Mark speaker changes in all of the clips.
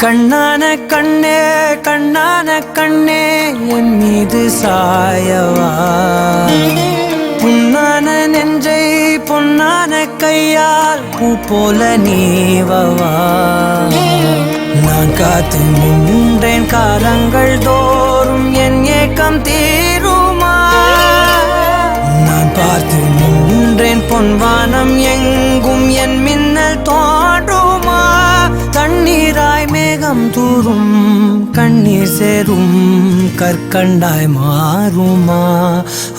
Speaker 1: கண்ணான கண்ணே கண்ணான கண்ணே என் மீது சாயவா புண்ணான நெஞ்சை பொன்னான கையால் பூ போல நீவவா நான் காத்து நின்றேன் காலங்கள் தோறும் என் ஏக்கம் தீருமா நான் பார்த்து நின்றேன் பொன்வானம் எங்கும் என் மின்னல் தோன்றுமா தண்ணீராய் மேகம் தூரும் கண்ணீர் சேரும் கற்கண்டாய் மாறுமா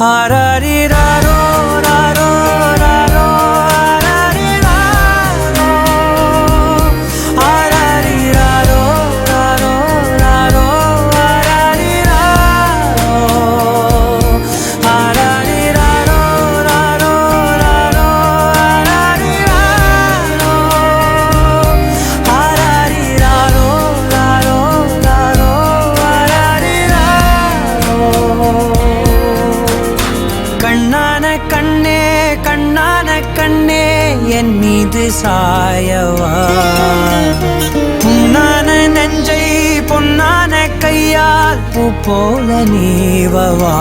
Speaker 1: ஆராரிராரோ ராரோ ராரோ கண்ணே என் மீது சாயவா புண்ணான நெஞ்சை பொன்னான கையால் பூ போல நீவவா